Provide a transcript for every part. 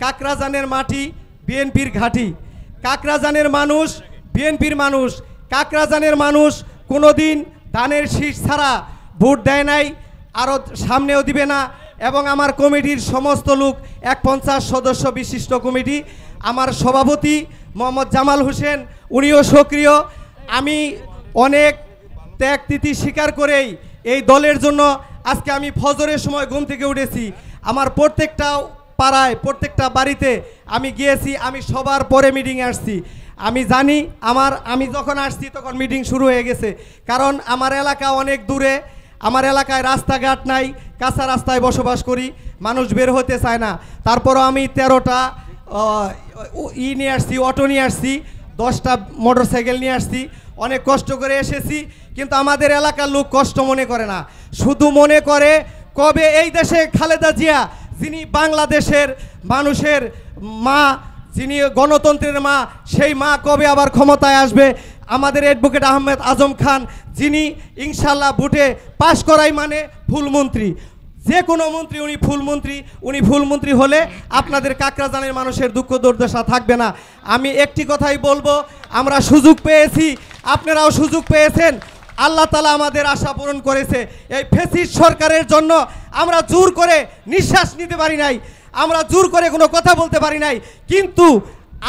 কাকরাজানের মাটি বিএনপির ঘাঁটি, কাকরাজানের মানুষ বিএনপির মানুষ। কাকরাজানের মানুষ কোনোদিন ধানের শীষ ছাড়া ভোট দেয় নাই, আরও সামনেও দিবে না। এবং আমার কমিটির সমস্ত লোক 150 সদস্য বিশিষ্ট কমিটি, আমার সভাপতি মোহাম্মদ জামাল হোসেন উনিও সক্রিয়। আমি অনেক ত্যাগ তিথি স্বীকার করেই এই দলের জন্য আজকে আমি ফজরের সময় ঘুম থেকে উঠেছি। আমার প্রত্যেকটা পাড়ায় প্রত্যেকটা বাড়িতে আমি গিয়েছি, আমি সবার পরে মিটিংয়ে আসছি। আমি জানি আমি যখন আসছি তখন মিটিং শুরু হয়ে গেছে, কারণ আমার এলাকা অনেক দূরে, আমার এলাকায় রাস্তাঘাট নাই, কাঁচা রাস্তায় বসবাস করি, মানুষ বের হতে চায় না। তারপরও আমি 13টা নিয়ে আসছি, অটো নিয়ে আসছি, 10টা মোটরসাইকেল নিয়ে আসছি, অনেক কষ্ট করে এসেছি। কিন্তু আমাদের এলাকার লোক কষ্ট মনে করে না, শুধু মনে করে কবে এই দেশে খালেদা জিয়া, যিনি বাংলাদেশের মানুষের মা, যিনি গণতন্ত্রের মা, সেই মা কবে আবার ক্ষমতায় আসবে। আমাদের অ্যাডভোকেট আহমেদ আজম খান, যিনি ইনশাল্লাহ ভোটে পাশ করাই মানে ফুলমন্ত্রী, যে কোনো মন্ত্রী উনি ফুলমন্ত্রী, উনি ফুলমন্ত্রী হলে আপনাদের কাকরাজানের মানুষের দুঃখ দুর্দশা থাকবে না। আমি একটি কথাই বলবো, আমরা সুযোগ পেয়েছি, আপনারাও সুযোগ পেয়েছেন, আল্লাহ তাআলা আমাদের আশা পূরণ করেছে। এই ফ্যাসিস্ট সরকারের জন্য আমরা জোর করে নিঃশ্বাস নিতে পারি নাই, আমরা জোর করে কোনো কথা বলতে পারি নাই, কিন্তু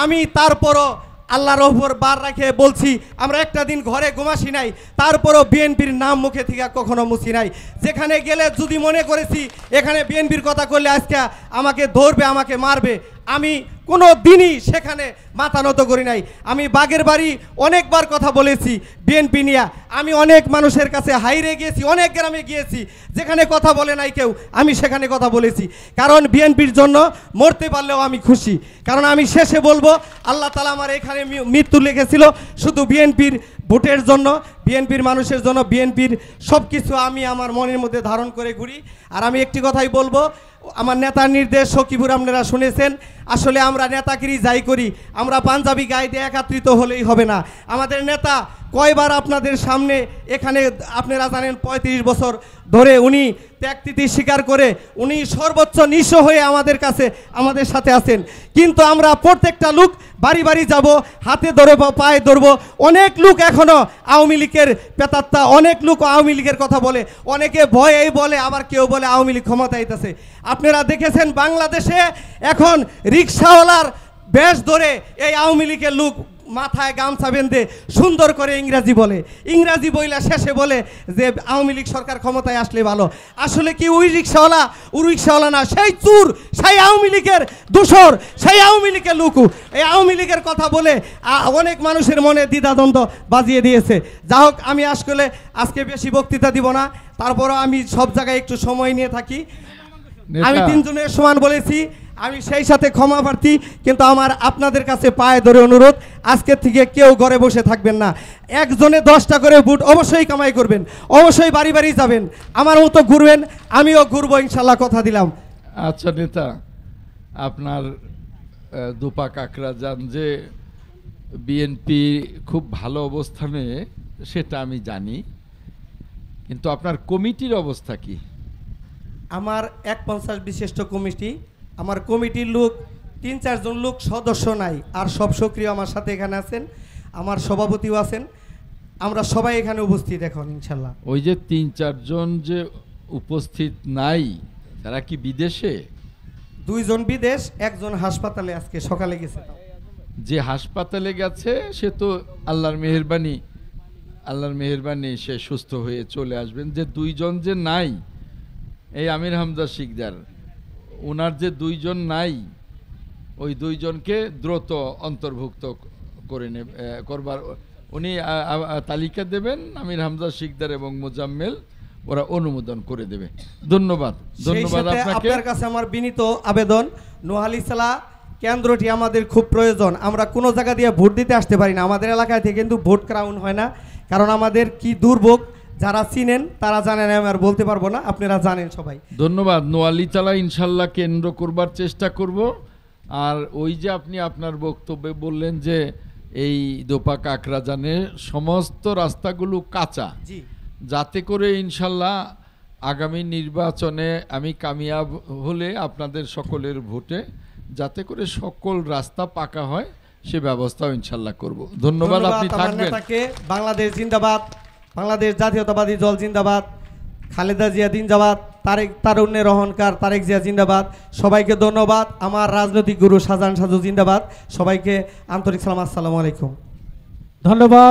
আমি তারপরও আল্লাহর ওপর বার রাখে বলছি, আমরা একটা দিন ঘরে ঘুমাসি নাই, তারপরও বিএনপির নাম মুখে থেকে কখনো মুছি নাই। যেখানে গেলে যদি মনে করেছি এখানে বিএনপির কথা করলে আজকে আমাকে ধরবে, আমাকে মারবে, আমি কোনো দিনই সেখানে মাথা নত করি নাই। আমি বাগের বাড়ি অনেকবার কথা বলেছি বিএনপি নিয়ে, আমি অনেক মানুষের কাছে হাইরে গিয়েছি, অনেক গ্রামে গিয়েছি, যেখানে কথা বলে নাই কেউ, আমি সেখানে কথা বলেছি। কারণ বিএনপির জন্য মরতে পারলেও আমি খুশি, কারণ আমি শেষে বলবো আল্লাহ তাআলা আমার এখানে মৃত্যু লিখেছিল শুধু বিএনপির ভোটের জন্য, বিএনপির মানুষের জন্য। বিএনপির সব কিছু আমি আমার মনের মধ্যে ধারণ করে ঘুরি। আর আমি একটি কথাই বলবো, আমার নেতার নির্দেশ সকিবুর আপনারা শুনেছেন, আসলে আমরা নেতাগিরি যাই করি, আমরা পাঞ্জাবি গায়ে দিয়ে একত্রিত হলেই হবে না। আমাদের নেতা কয়বার আপনাদের সামনে এখানে আপনারা জানেন 35 বছর ধরে উনি ত্যাগতিথি স্বীকার করে উনি সর্বোচ্চ নিঃস্ব হয়ে আমাদের সাথে আছেন। কিন্তু আমরা প্রত্যেকটা লোক বাড়ি বাড়ি যাব, হাতে ধরবো, পায়ে ধরবো। অনেক লোক এখনও আওয়ামী লীগের পেতাত্তা, অনেক লোক আওয়ামী লীগের কথা বলে, অনেকে ভয়েই বলে, আবার কেউ বলে আওয়ামী লীগ ক্ষমতায় আইতাছে। আপনারা দেখেছেন বাংলাদেশে এখন রিক্সাওয়ালার বেশ ধরে এই আওয়ামী লীগের লোক মাথায় গামছা বেঁধে সুন্দর করে ইংরাজি বইলা শেষে বলে যে আওয়ামী লীগ সরকার ক্ষমতায় আসলে ভালো। আসলে কি ওই রিক্সাওয়ালা না, সেই চুর, সেই আওয়ামী লীগের দোসর, সেই আওয়ামী লীগের লোক এই আওয়ামী লীগের কথা বলে অনেক মানুষের মনে দ্বিধাদ্বন্দ্ব বাজিয়ে দিয়েছে। যা হোক, আমি আসলে আজকে বেশি বক্তৃতা দিব না, তারপরও আমি সব জায়গায় একটু সময় নিয়ে থাকি। আমি 3 জনের সমান বলেছি, আমি সেই সাথে ক্ষমা প্রার্থী, কিন্তু আমার আপনাদের কাছে পায়ে ধরে অনুরোধ, আজকের থেকে কেউ ঘরে বসে থাকবেন না, একজনে 10টা করে ভোট অবশ্যই কামাই করবেন, অবশ্যই বাড়ি বাড়ি যাবেন, আমার মতো ঘুরবেন, আমিও ঘুরবো ইনশাল্লাহ, কথা দিলাম। আচ্ছা নেতা, আপনার দুপা কাকরাজান যে বিএনপি খুব ভালো অবস্থানে সেটা আমি জানি, কিন্তু আপনার কমিটির অবস্থা কি? আমার 150 বিশিষ্ট কমিটি, আমার কমিটির লোক 3-4 জন লোক সদস্য নাই, আর সব সক্রিয় আমার সাথে এখানে আছেন, আমার সভাপতিও আছেন, আমরা সবাই এখানে উপস্থিত এখন ইনশাল্লাহ। ওই যে 3-4 জন যে উপস্থিত নাই, তারা কি বিদেশে? 2 জন বিদেশ, 1 জন হাসপাতালে আজকে সকালে গেছে। যে হাসপাতালে গেছে সে তো আল্লাহর মেহেরবানি সে সুস্থ হয়ে চলে আসবেন। যে 2 জন যে নাই, এই আমির হামজা শিকদার, ওনার যে 2 জন নাই, ওই 2 জনকে দ্রুত অন্তর্ভুক্ত করবার উনি তালিকা দেবেন, আমির হামজা শিকদার এবং মোজাম্মেল ওরা অনুমোদন করে দেবে। ধন্যবাদ আপনার কাছে আমার বিনীত আবেদন, নোয়ালিশালা কেন্দ্রটি আমাদের খুব প্রয়োজন। আমরা কোনো জায়গা দিয়ে ভোট দিতে আসতে পারি না, আমাদের এলাকায় থেকে কিন্তু ভোট ক্রাউন হয় না, কারণ আমাদের কি দুর্ভোগ, যারা চিনেন তারা জানেন, আমি আর বলতে পারবো না, আপনারা জানেন সবাই। ধন্যবাদ। নোয়ালিশালা ইনশাল্লাহ কেন্দ্র করবার চেষ্টা করব। আর ওই যে আপনি আপনার বক্তব্যে বললেন যে এই দোপা কাকরাজানের সমস্ত রাস্তাগুলো কাঁচা, যাতে করে ইনশাল্লাহ আগামী নির্বাচনে আমি কামিয়াব হলে আপনাদের সকলের ভোটে যাতে করে সকল রাস্তা পাকা হয় সে ব্যবস্থাও ইনশাল্লাহ করব। ধন্যবাদ, আপনি আমার থাকবেন। নেতাকে। বাংলাদেশ জিন্দাবাদ, বাংলাদেশ জাতীয়তাবাদী দল জিন্দাবাদ, খালেদা জিয়া জিন্দাবাদ, তারুণ্যের অহংকার তারেক জিয়া জিন্দাবাদ। সবাইকে ধন্যবাদ। আমার রাজনৈতিক গুরু শাহজাহান সাজু জিন্দাবাদ। সবাইকে আন্তরিক সালাম, আসসালামু আলাইকুম, ধন্যবাদ।